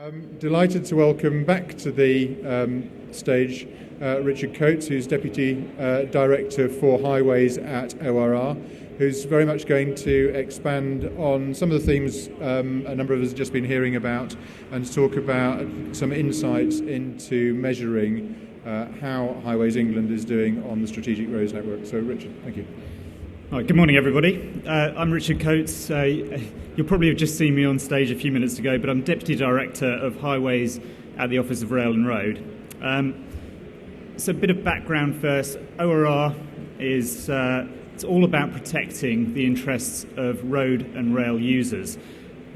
I'm delighted to welcome back to the stage Richard Coates, who's Deputy Director for Highways at ORR, who's very much going to expand on some of the themes a number of us have just been hearing about, and to talk about some insights into measuring how Highways England is doing on the Strategic Roads Network. So Richard, thank you. All right, good morning, everybody. I'm Richard Coates. You'll probably have just seen me on stage a few minutes ago, but I'm Deputy Director of Highways at the Office of Rail and Road. So a bit of background first. ORR is it's all about protecting the interests of road and rail users.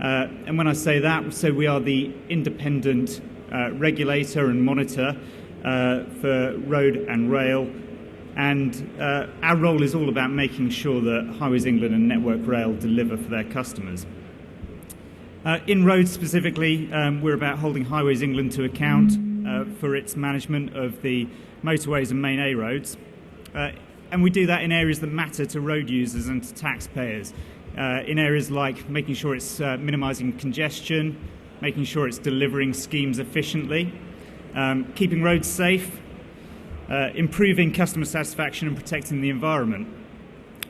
And when I say that, so we are the independent regulator and monitor for road and rail. And our role is all about making sure that Highways England and Network Rail deliver for their customers. In roads specifically, we're about holding Highways England to account for its management of the motorways and main A roads. And we do that in areas that matter to road users and to taxpayers. In areas like making sure it's minimising congestion, making sure it's delivering schemes efficiently, keeping roads safe, improving customer satisfaction and protecting the environment.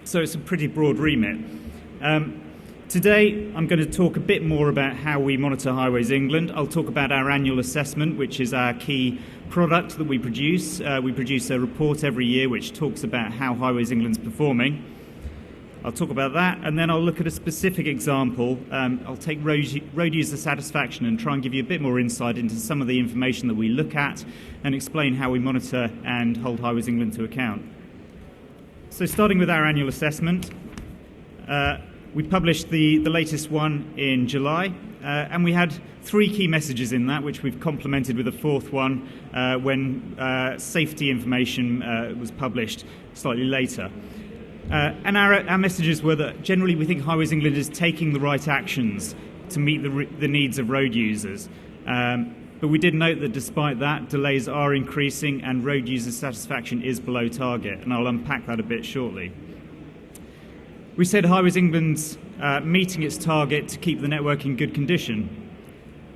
So it's a pretty broad remit. Today I'm going to talk a bit more about how we monitor Highways England. I'll talk about our annual assessment, which is our key product that we produce. We produce a report every year which talks about how Highways England's performing. I'll talk about that, and then I'll look at a specific example. I'll take road user satisfaction and try and give you a bit more insight into some of the information that we look at and explain how we monitor and hold Highways England to account. So starting with our annual assessment, we published the latest one in July, and we had three key messages in that, which we've complemented with a fourth one when safety information was published slightly later. And our messages were that generally we think Highways England is taking the right actions to meet the needs of road users. But we did note that despite that, delays are increasing and road user satisfaction is below target, and I'll unpack that a bit shortly. We said Highways England's meeting its target to keep the network in good condition.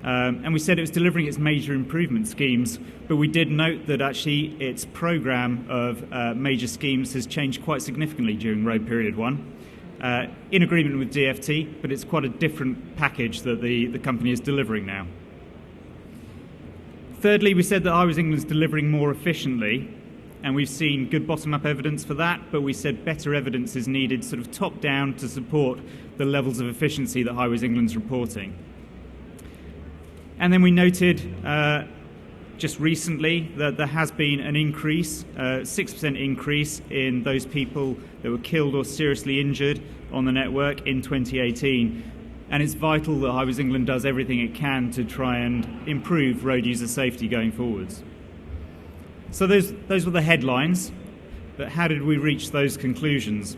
And we said it was delivering its major improvement schemes, but we did note that actually its programme of major schemes has changed quite significantly during Road Period 1, in agreement with DfT, but it's quite a different package that the company is delivering now. Thirdly, we said that Highways England's delivering more efficiently, and we've seen good bottom-up evidence for that, but we said better evidence is needed sort of top-down to support the levels of efficiency that Highways England's reporting. And then we noted just recently that there has been an increase, 6% increase in those people that were killed or seriously injured on the network in 2018. And it's vital that Highways England does everything it can to try and improve road user safety going forwards. So those were the headlines, but how did we reach those conclusions?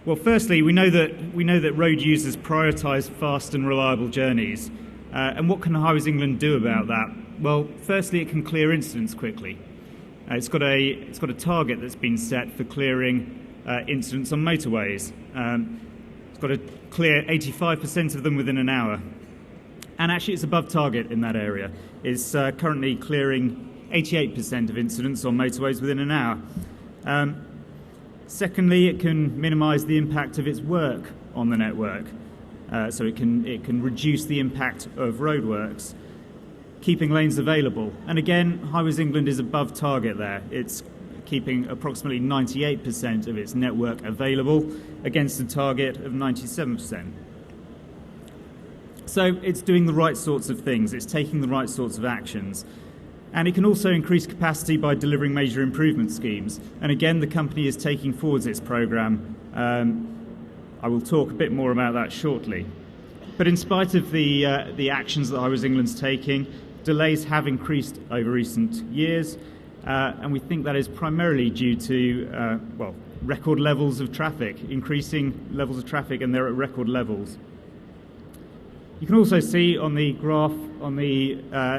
Well, firstly, we know that road users prioritise fast and reliable journeys. And what can Highways England do about that? Well, firstly, it can clear incidents quickly. It's got a target that's been set for clearing incidents on motorways. It's got to clear 85% of them within an hour. And actually, it's above target in that area. It's currently clearing 88% of incidents on motorways within an hour. Secondly, it can minimise the impact of its work on the network, so it can reduce the impact of roadworks, keeping lanes available. And again, Highways England is above target there. It's keeping approximately 98% of its network available against a target of 97%. So it's doing the right sorts of things. It's taking the right sorts of actions. And it can also increase capacity by delivering major improvement schemes. And again, the company is taking forwards its programme. I will talk a bit more about that shortly. But in spite of the actions that Highways England's taking, delays have increased over recent years. And we think that is primarily due to, record levels of traffic, increasing levels of traffic, and they're at record levels. You can also see on the graph, on the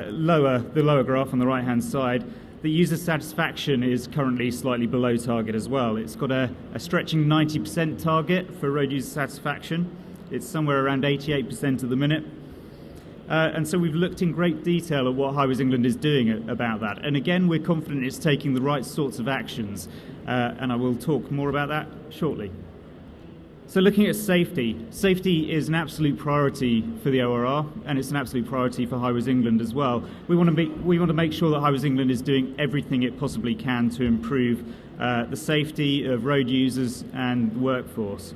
lower graph on the right-hand side, that user satisfaction is currently slightly below target as well. It's got a stretching 90% target for road user satisfaction, It's somewhere around 88% at the minute. And so we've looked in great detail at what Highways England is doing about that. And again, we're confident it's taking the right sorts of actions. And I will talk more about that shortly. So looking at safety, safety is an absolute priority for the ORR, and it's an absolute priority for Highways England as well. We want to make sure that Highways England is doing everything it possibly can to improve the safety of road users and the workforce.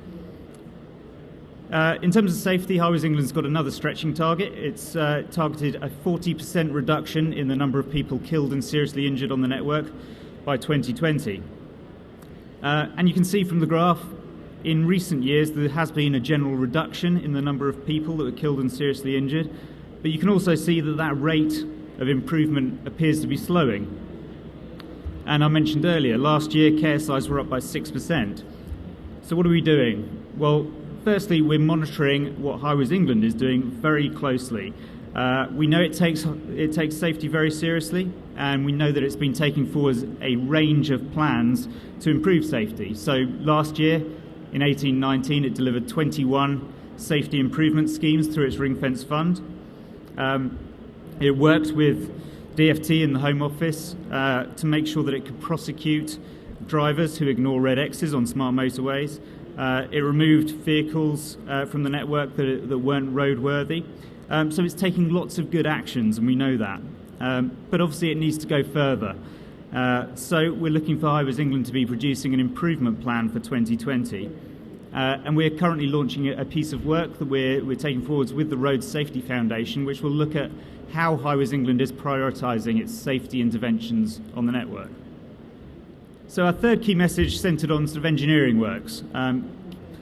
In terms of safety, Highways England's got another stretching target. It's targeted a 40% reduction in the number of people killed and seriously injured on the network by 2020. And you can see from the graph, in recent years there has been a general reduction in the number of people that were killed and seriously injured, but you can also see that that rate of improvement appears to be slowing. And I mentioned earlier, last year KSIs were up by 6%. So what are we doing? Well, firstly, we're monitoring what Highways England is doing very closely. We know it takes safety very seriously, and we know that it's been taking forward a range of plans to improve safety. So last year, in 18-19, it delivered 21 safety improvement schemes through its ring-fence fund. It worked with DFT in the Home Office to make sure that it could prosecute drivers who ignore red X's on smart motorways. It removed vehicles from the network that weren't roadworthy. So it's taking lots of good actions, and we know that. But obviously it needs to go further. So we're looking for Highways England to be producing an improvement plan for 2020. And we're currently launching a piece of work that we're taking forwards with the Road Safety Foundation, which will look at how Highways England is prioritising its safety interventions on the network. So our third key message centred on sort of engineering works.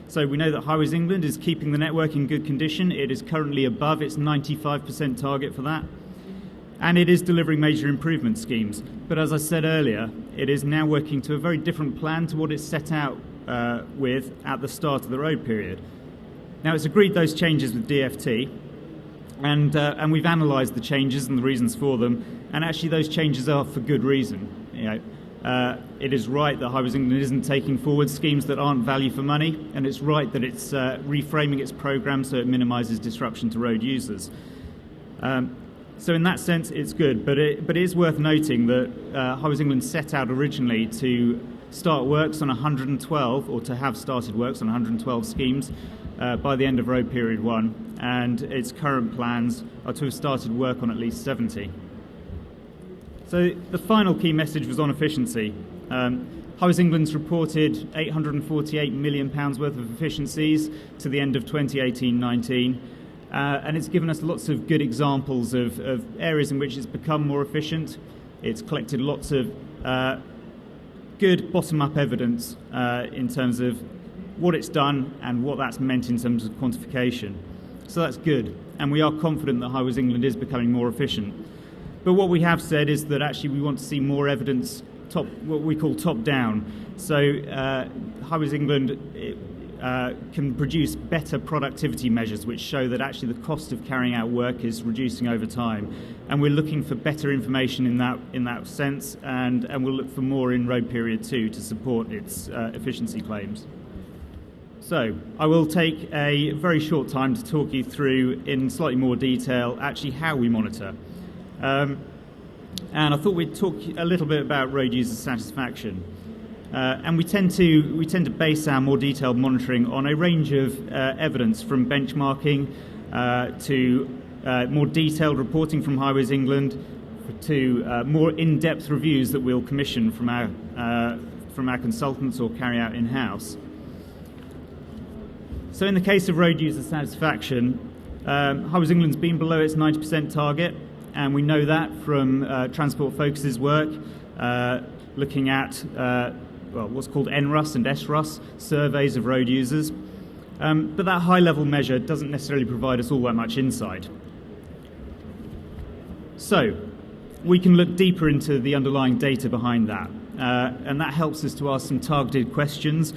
So we know that Highways England is keeping the network in good condition. It is currently above its 95% target for that. And it is delivering major improvement schemes. But as I said earlier, it is now working to a very different plan to what it set out with at the start of the road period. Now, it's agreed those changes with DFT, and we've analysed the changes and the reasons for them, and actually those changes are for good reason. It is right that Highways England isn't taking forward schemes that aren't value for money, and it's right that it's reframing its programme so it minimises disruption to road users. So in that sense, it's good, but it is worth noting that Highways England set out originally to start works on 112, or to have started works on 112 schemes by the end of Road Period 1, and its current plans are to have started work on at least 70. So the final key message was on efficiency. Highways England's reported £848 million worth of efficiencies to the end of 2018-19. And it's given us lots of good examples of areas in which it's become more efficient. It's collected lots of good bottom-up evidence in terms of what it's done and what that's meant in terms of quantification. So that's good, and we are confident that Highways England is becoming more efficient. But what we have said is that actually we want to see more evidence, what we call top-down. So Highways England can produce better productivity measures which show that actually the cost of carrying out work is reducing over time, and we're looking for better information in that sense, and we'll look for more in Road Period 2 to support its efficiency claims. So I will take a very short time to talk you through in slightly more detail actually how we monitor, and I thought we'd talk a little bit about road user satisfaction. And we tend to base our more detailed monitoring on a range of evidence, from benchmarking to more detailed reporting from Highways England to more in-depth reviews that we'll commission from our consultants or carry out in-house. So in the case of road user satisfaction, Highways England's been below its 90% target, and we know that from Transport Focus's work, looking at what's called NRUS and SRUS surveys of road users. But that high-level measure doesn't necessarily provide us all that much insight. So we can look deeper into the underlying data behind that, and that helps us to ask some targeted questions.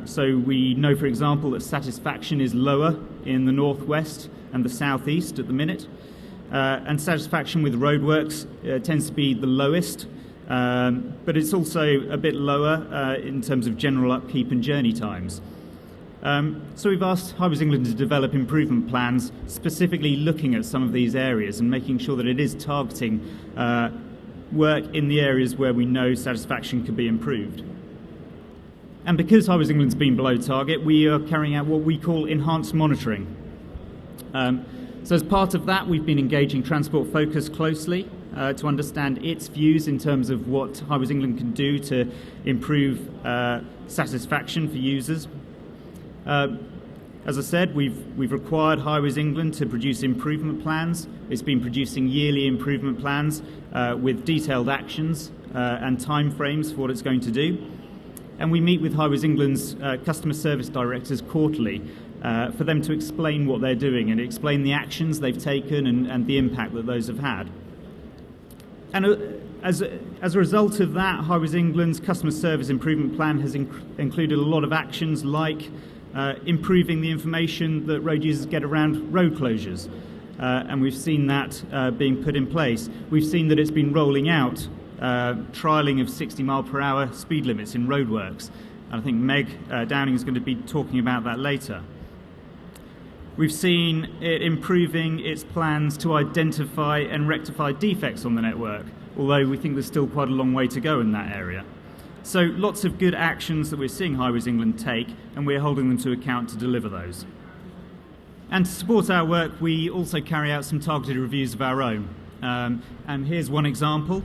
So we know, for example, that satisfaction is lower in the northwest and the southeast at the minute, and satisfaction with roadworks tends to be the lowest. But it's also a bit lower in terms of general upkeep and journey times. So we've asked Highways England to develop improvement plans, specifically looking at some of these areas and making sure that it is targeting work in the areas where we know satisfaction could be improved. And because Highways England's been below target, we are carrying out what we call enhanced monitoring. So as part of that, we've been engaging Transport Focus closely to understand its views in terms of what Highways England can do to improve satisfaction for users. As I said, we've required Highways England to produce improvement plans. It's been producing yearly improvement plans with detailed actions and timeframes for what it's going to do. And we meet with Highways England's customer service directors quarterly for them to explain what they're doing and explain the actions they've taken and the impact that those have had. And as a result of that, Highways England's customer service improvement plan has included a lot of actions like improving the information that road users get around road closures. And we've seen that being put in place. We've seen that it's been rolling out trialling of 60 mile per hour speed limits in roadworks. And I think Meg Downing is going to be talking about that later. We've seen it improving its plans to identify and rectify defects on the network, although we think there's still quite a long way to go in that area. So lots of good actions that we're seeing Highways England take, and we're holding them to account to deliver those. And to support our work, we also carry out some targeted reviews of our own. And here's one example.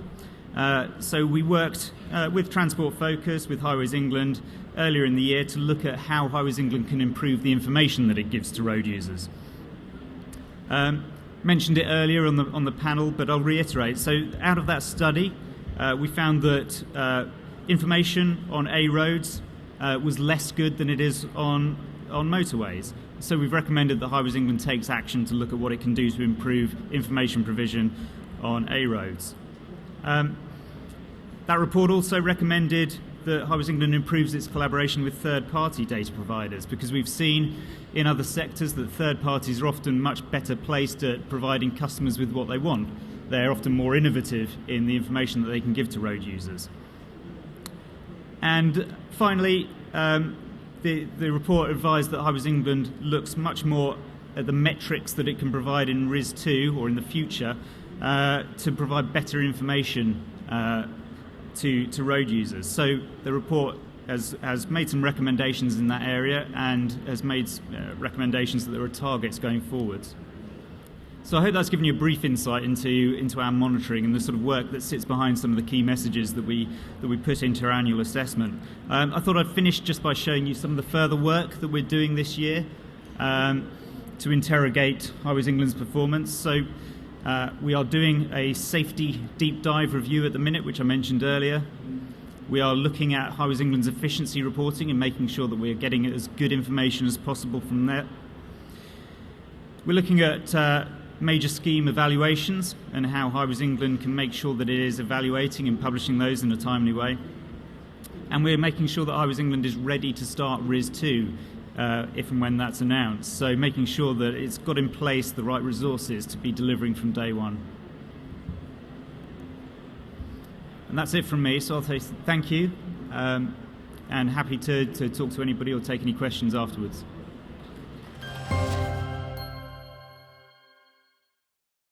So we worked with Transport Focus, with Highways England, earlier in the year to look at how Highways England can improve the information that it gives to road users. Mentioned it earlier on the panel, but I'll reiterate. So out of that study, we found that information on A roads was less good than it is on motorways. So we've recommended that Highways England takes action to look at what it can do to improve information provision on A roads. That report also recommended that Highways England improves its collaboration with third-party data providers, because we've seen in other sectors that third parties are often much better placed at providing customers with what they want. They're often more innovative in the information that they can give to road users. And finally, the report advised that Highways England looks much more at the metrics that it can provide in RIS2 or in the future to provide better information to road users. So the report has made some recommendations in that area and has made recommendations that there are targets going forwards. So I hope that's given you a brief insight into our monitoring and the sort of work that sits behind some of the key messages that we put into our annual assessment. I thought I'd finish just by showing you some of the further work that we're doing this year to interrogate Highways England's performance. So we are doing a safety deep dive review at the minute, which I mentioned earlier. We are looking at Highways England's efficiency reporting and making sure that we are getting as good information as possible from there. We're looking at major scheme evaluations and how Highways England can make sure that it is evaluating and publishing those in a timely way. And we're making sure that Highways England is ready to start RIS2 if and when that's announced. So making sure that it's got in place the right resources to be delivering from day one. And that's it from me, so I'll say thank you and happy to talk to anybody or take any questions afterwards.